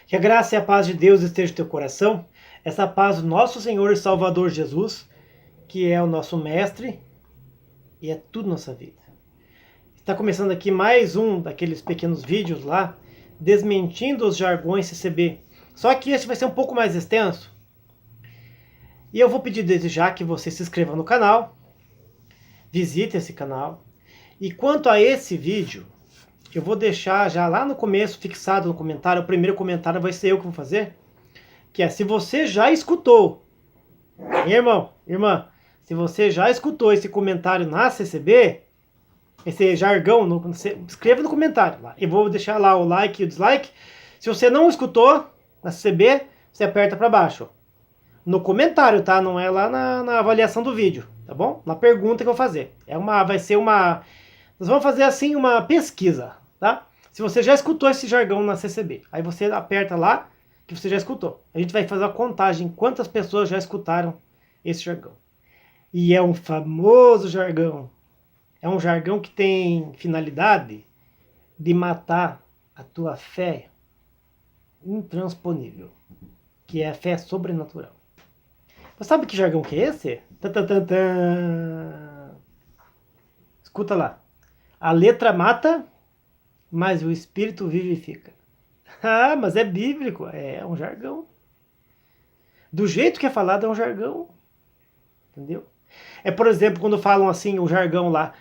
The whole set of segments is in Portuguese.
Que a graça e a paz de Deus esteja no teu coração. Essa paz do nosso Senhor e Salvador Jesus, que é o nosso mestre e é tudo nossa vida. Está começando aqui mais um daqueles pequenos vídeos lá, desmentindo os jargões CCB. Só que esse vai ser um pouco mais extenso. E eu vou pedir desde já que você se inscreva no canal, visite esse canal. E quanto a esse vídeo, eu vou deixar já lá no começo, fixado no comentário, o primeiro comentário vai ser eu que vou fazer, que é: se você já escutou, irmão, irmã, se você já escutou esse comentário na CCB, esse jargão, escreva no comentário lá. Eu vou deixar lá o like e o dislike. Se você não escutou na CCB, você aperta para baixo. No comentário, tá? Não é lá na avaliação do vídeo, tá bom? Na pergunta que eu vou fazer. Vai ser uma... Nós vamos fazer assim uma pesquisa, tá? Se você já escutou esse jargão na CCB, aí você aperta lá que você já escutou. A gente vai fazer uma contagem quantas pessoas já escutaram esse jargão. E é um famoso jargão. É um jargão que tem finalidade de matar a tua fé intransponível, que é a fé sobrenatural. Você sabe que jargão que é esse? Escuta lá. A letra mata, mas o espírito vivifica. Ah, mas é bíblico. É um jargão. Do jeito que é falado, é um jargão. Entendeu? É, por exemplo, quando falam assim, o jargão lá,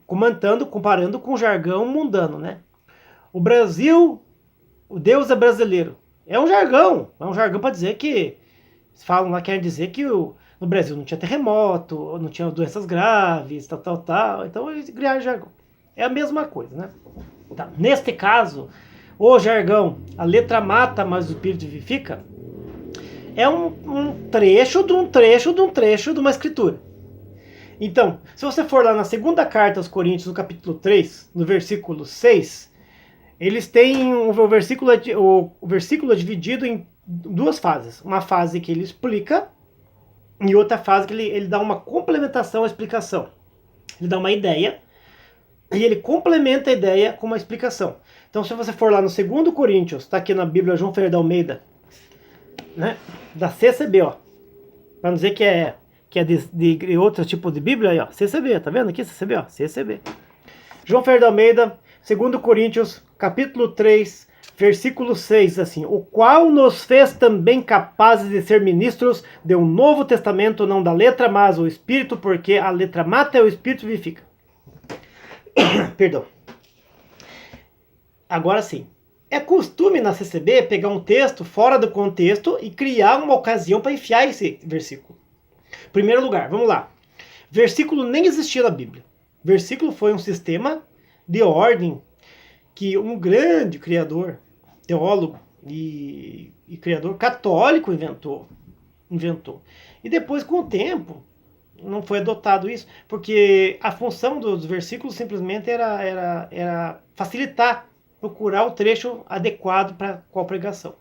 comparando com o jargão mundano, né? O Brasil, o Deus é brasileiro. É um jargão para dizer que, eles falam lá, querem dizer que no Brasil não tinha terremoto, não tinha doenças graves, tal. Então eles criaram jargão. É a mesma coisa, né? Tá. Neste caso, o jargão, a letra mata, mas o espírito vivifica, é um trecho de uma escritura. Então, se você for lá na segunda carta aos Coríntios, no capítulo 3, no versículo 6, eles têm o versículo é dividido em duas fases. Uma fase que ele explica e outra fase que ele dá uma complementação à explicação. Ele dá uma ideia e ele complementa a ideia com uma explicação. Então, se você for lá no 2 Coríntios, está aqui na Bíblia João Ferreira de Almeida, né, da CCB, ó, para não dizer que é de outro tipo de Bíblia, aí, ó, CCB, tá vendo aqui, CCB, ó, CCB. João Ferreira de Almeida, 2 Coríntios, capítulo 3, versículo 6, assim: o qual nos fez também capazes de ser ministros de um novo testamento, não da letra, mas o Espírito, porque a letra mata e o Espírito vivifica. Perdão. Agora sim. É costume na CCB pegar um texto fora do contexto e criar uma ocasião para enfiar esse versículo. Primeiro lugar, vamos lá. Versículo nem existia na Bíblia. Versículo foi um sistema de ordem que um grande criador, teólogo e criador católico inventou. E depois, com o tempo, não foi adotado isso, porque a função dos versículos simplesmente era facilitar, procurar o trecho adequado para qual pregação.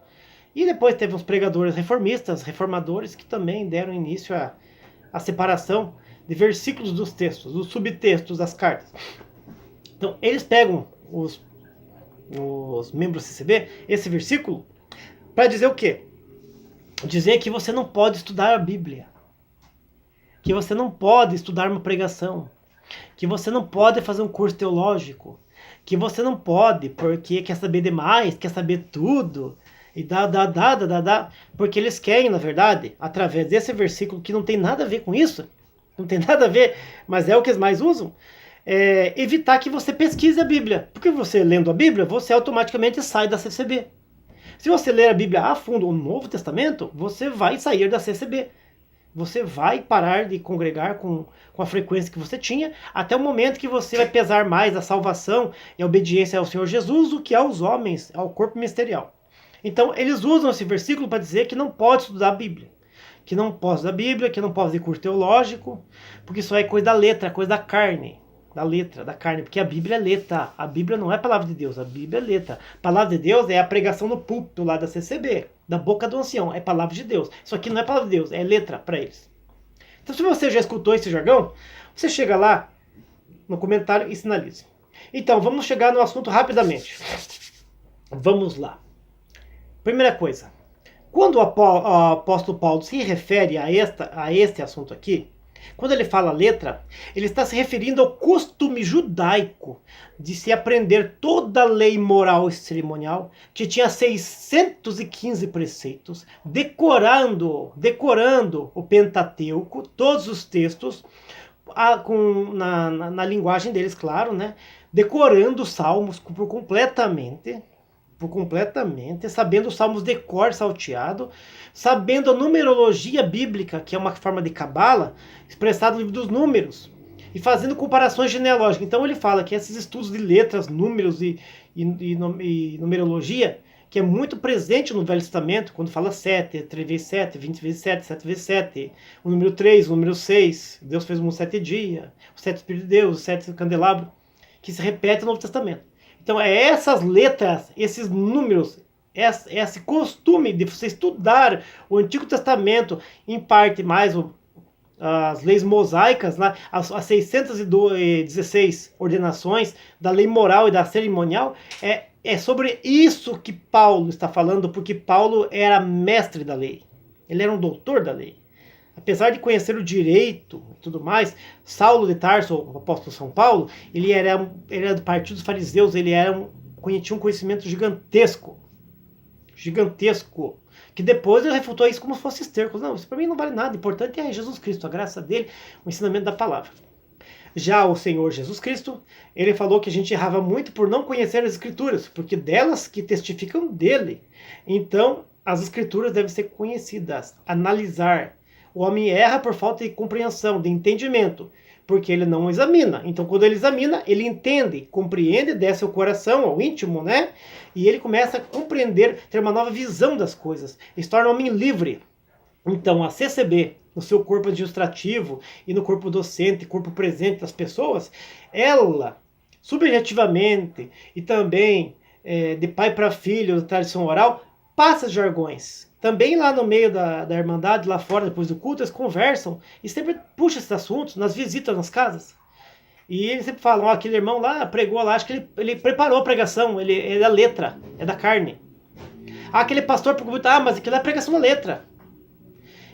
E depois teve os pregadores reformistas, reformadores, que também deram início à separação de versículos dos textos, dos subtextos das cartas. Então, eles pegam os membros CCB, esse versículo, para dizer o quê? Dizer que você não pode estudar a Bíblia, que você não pode estudar uma pregação, que você não pode fazer um curso teológico, que você não pode porque quer saber demais, quer saber tudo, e porque eles querem, na verdade, através desse versículo que não tem nada a ver com isso, não tem nada a ver, mas é o que eles mais usam, evitar que você pesquise a Bíblia. Porque você lendo a Bíblia, você automaticamente sai da CCB. Se você ler a Bíblia a fundo, o Novo Testamento, você vai sair da CCB. Você vai parar de congregar com a frequência que você tinha, até o momento que você vai pesar mais a salvação e a obediência ao Senhor Jesus do que aos homens, ao corpo ministerial. Então, eles usam esse versículo para dizer que não pode estudar a Bíblia. Que não pode estudar a Bíblia, que não pode fazer curso teológico, porque isso é coisa da letra, coisa da carne. Da letra, da carne, porque a Bíblia é letra. A Bíblia não é palavra de Deus, a Bíblia é letra. A palavra de Deus é a pregação no púlpito lá da CCB, da boca do ancião, é palavra de Deus. Isso aqui não é palavra de Deus, é letra para eles. Então, se você já escutou esse jargão, você chega lá no comentário e sinalize. Então, vamos chegar no assunto rapidamente. Vamos lá. Primeira coisa, quando o apóstolo Paulo se refere a este assunto aqui, quando ele fala letra, ele está se referindo ao costume judaico de se aprender toda a lei moral e cerimonial, que tinha 615 preceitos, decorando o Pentateuco, todos os textos, na linguagem deles, claro, né? Decorando os salmos completamente, sabendo os salmos de cor salteado, sabendo a numerologia bíblica, que é uma forma de cabala, expressada no livro dos números, e fazendo comparações genealógicas. Então ele fala que esses estudos de letras, números e numerologia, que é muito presente no Velho Testamento, quando fala 7, 3 vezes 7, 20 vezes 7, 7 vezes 7, o número 3, o número 6, Deus fez um 7 dias, o 7 Espírito de Deus, o 7 candelabro, que se repete no Novo Testamento. Então é essas letras, esses números, esse costume de você estudar o Antigo Testamento, em parte mais as leis mosaicas, né, as 616 ordenações da lei moral e da cerimonial, é sobre isso que Paulo está falando, porque Paulo era mestre da lei, ele era um doutor da lei. Apesar de conhecer o direito e tudo mais, Saulo de Tarso, o apóstolo São Paulo, ele era do partido dos fariseus, ele tinha um conhecimento gigantesco, que depois ele refutou isso como se fosse esterco. Não, isso para mim não vale nada, o importante é Jesus Cristo, a graça dele, o ensinamento da palavra. Já o Senhor Jesus Cristo, ele falou que a gente errava muito por não conhecer as Escrituras, porque delas que testificam dele. Então, as Escrituras devem ser conhecidas, analisar. O homem erra por falta de compreensão, de entendimento, porque ele não examina. Então, quando ele examina, ele entende, compreende, desce o coração, ao íntimo, né? E ele começa a compreender, ter uma nova visão das coisas. Ele se torna um homem livre. Então, a CCB, no seu corpo administrativo e no corpo docente, corpo presente das pessoas, ela, subjetivamente e também de pai para filho, da tradição oral, passa jargões. Também lá no meio da Irmandade, lá fora, depois do culto, eles conversam e sempre puxam esses assuntos nas visitas nas casas. E eles sempre falam, aquele irmão lá pregou lá, acho que ele preparou a pregação, ele é da letra, é da carne. Aquele pastor pregou muito, mas aquilo é a pregação da letra.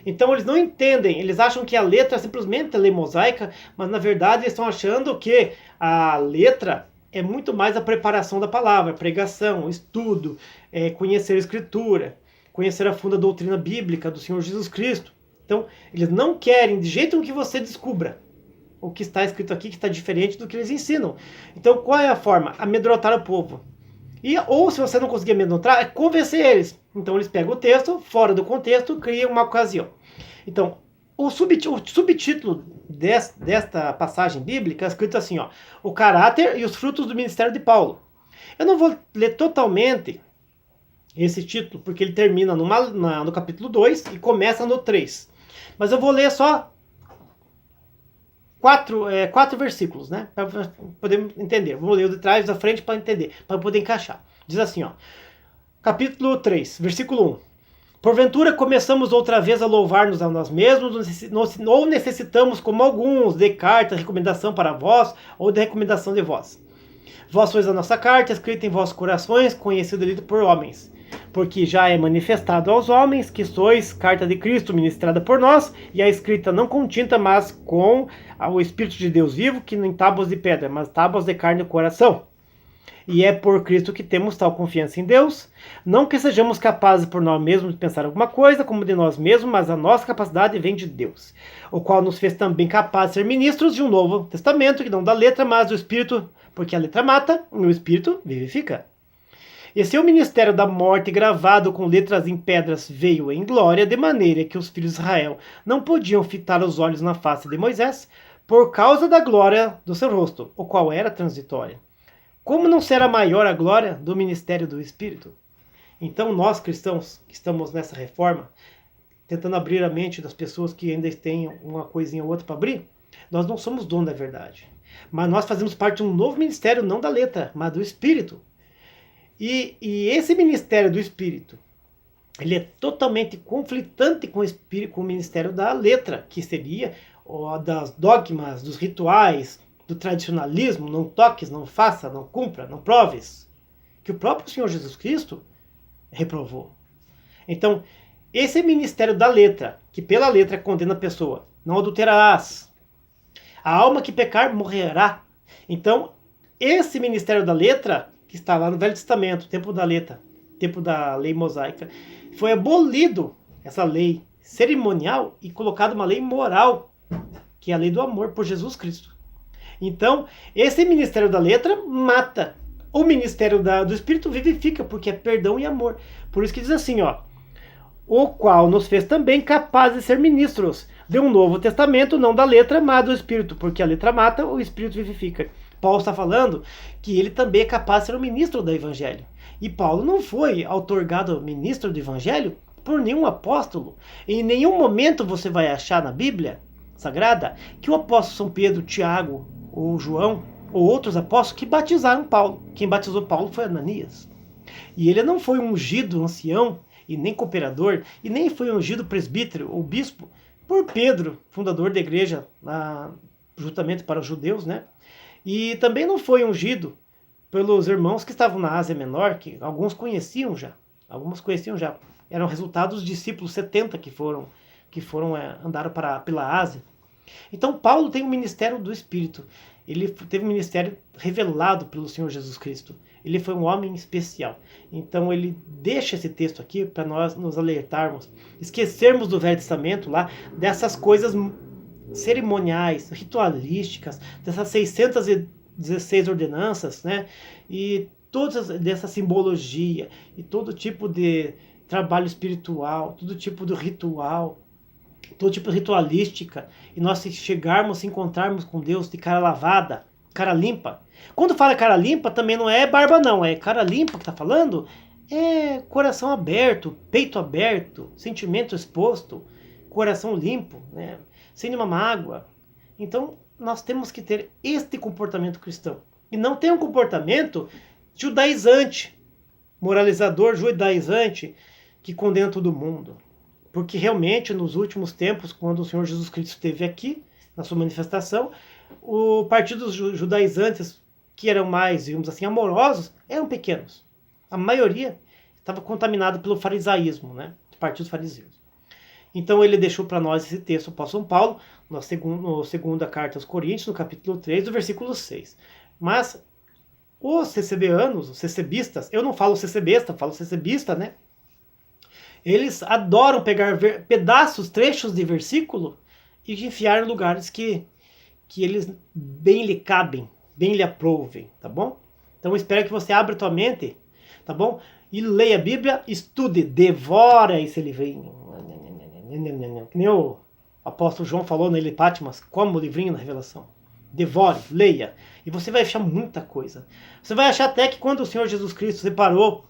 Então eles não entendem, eles acham que a letra é simplesmente a lei mosaica, mas na verdade eles estão achando que a letra é muito mais a preparação da palavra, pregação, estudo, conhecer a Escritura, conhecer a fundo a doutrina bíblica do Senhor Jesus Cristo. Então eles não querem de jeito nenhum que você descubra o que está escrito aqui, que está diferente do que eles ensinam. Então qual é a forma? Amedrontar o povo. Ou se você não conseguir amedrontar, é convencer eles. Então eles pegam o texto, fora do contexto, criam uma ocasião. Então, o subtítulo desta passagem bíblica é escrito assim, o caráter e os frutos do ministério de Paulo. Eu não vou ler totalmente esse título, porque ele termina no capítulo 2 e começa no 3. Mas eu vou ler só quatro versículos, né? Para poder entender. Vou ler o de trás e da frente para entender, para poder encaixar. Diz assim, capítulo 3, versículo 1. Porventura começamos outra vez a louvar-nos a nós mesmos, ou necessitamos, como alguns, de carta, recomendação para vós, ou de recomendação de vós. Vós sois a nossa carta, escrita em vossos corações, conhecida e lida por homens. Porque já é manifestado aos homens que sois carta de Cristo, ministrada por nós, e a escrita não com tinta, mas com o Espírito de Deus vivo, que não em tábuas de pedra, mas tábuas de carne e coração. E é por Cristo que temos tal confiança em Deus, não que sejamos capazes por nós mesmos de pensar alguma coisa, como de nós mesmos, mas a nossa capacidade vem de Deus, o qual nos fez também capazes de ser ministros de um novo testamento, que não da letra, mas do Espírito, porque a letra mata, e o Espírito vivifica. E seu ministério da morte, gravado com letras em pedras, veio em glória, de maneira que os filhos de Israel não podiam fitar os olhos na face de Moisés, por causa da glória do seu rosto, o qual era transitória. Como não será maior a glória do ministério do Espírito? Então nós cristãos que estamos nessa reforma, tentando abrir a mente das pessoas que ainda têm uma coisinha ou outra para abrir, nós não somos dono da verdade. Mas nós fazemos parte de um novo ministério, não da letra, mas do Espírito. E esse ministério do Espírito, ele é totalmente conflitante com o ministério da letra, que seria das dogmas, dos rituais, do tradicionalismo, não toques, não faça, não cumpra, não proves, que o próprio Senhor Jesus Cristo reprovou. Então, esse é o ministério da letra, que pela letra condena a pessoa. Não adulterarás. A alma que pecar morrerá. Então, esse ministério da letra, que está lá no Velho Testamento, tempo da letra, tempo da lei mosaica, foi abolido essa lei cerimonial e colocado uma lei moral, que é a lei do amor por Jesus Cristo. Então, esse ministério da letra mata. O ministério do Espírito vivifica, porque é perdão e amor. Por isso que diz assim, ó, o qual nos fez também capazes de ser ministros de um novo testamento, não da letra, mas do Espírito, porque a letra mata, o Espírito vivifica. Paulo está falando que ele também é capaz de ser um ministro do Evangelho. E Paulo não foi outorgado ministro do Evangelho por nenhum apóstolo. Em nenhum momento você vai achar na Bíblia Sagrada que o apóstolo São Pedro, Tiago ou João ou outros apóstolos que batizaram Paulo. Quem batizou Paulo foi Ananias. E ele não foi ungido ancião e nem cooperador, e nem foi ungido presbítero ou bispo por Pedro, fundador da igreja, justamente para os judeus, né? E também não foi ungido pelos irmãos que estavam na Ásia Menor, que alguns conheciam já. Eram resultados dos discípulos 70 que andaram pela Ásia. Então Paulo tem o ministério do Espírito. Ele teve um ministério revelado pelo Senhor Jesus Cristo. Ele foi um homem especial. Então ele deixa esse texto aqui para nós nos alertarmos, esquecermos do Velho Testamento lá, dessas coisas cerimoniais, ritualísticas, dessas 616 ordenanças, né? E toda dessa simbologia, e todo tipo de trabalho espiritual, todo tipo de ritual, todo tipo de ritualística, e nós chegarmos, se encontrarmos com Deus de cara lavada, cara limpa. Quando fala cara limpa, também não é barba não, é cara limpa que tá falando, é coração aberto, peito aberto, sentimento exposto, coração limpo, né? Sem nenhuma mágoa. Então, nós temos que ter este comportamento cristão. E não ter um comportamento judaizante, moralizador, judaizante, que condena todo mundo. Porque realmente, nos últimos tempos, quando o Senhor Jesus Cristo esteve aqui, na sua manifestação, o partido dos judaizantes, que eram mais, digamos assim, amorosos, eram pequenos. A maioria estava contaminada pelo farisaísmo, né? Os partidos fariseus. Então ele deixou para nós esse texto, o apóstolo São Paulo, na segunda carta aos Coríntios, no capítulo 3, do versículo 6. Mas os CCBanos, os CCBistas, eu não falo CCBista, falo CCBista, né? Eles adoram pegar pedaços, trechos de versículo e enfiar em lugares que eles bem lhe cabem, bem lhe aprovem, tá bom? Então eu espero que você abra a tua mente, tá bom? E leia a Bíblia, estude, devora esse livrinho. Que nem o apóstolo João falou nele, Patmos, como o livrinho na Revelação. Devore, leia, e você vai achar muita coisa. Você vai achar até que quando o Senhor Jesus Cristo separou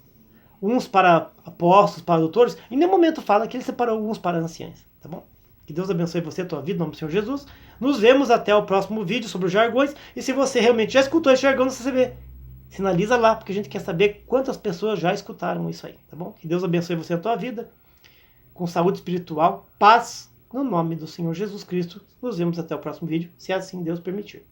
uns para apóstolos, para doutores, em nenhum momento fala que ele separou uns para anciãos, tá bom? Que Deus abençoe você, a tua vida, em nome do Senhor Jesus. Nos vemos até o próximo vídeo sobre os jargões, e se você realmente já escutou esse jargão no CCB, sinaliza lá, porque a gente quer saber quantas pessoas já escutaram isso aí, tá bom? Que Deus abençoe você, a tua vida, com saúde espiritual, paz, no nome do Senhor Jesus Cristo. Nos vemos até o próximo vídeo, se assim Deus permitir.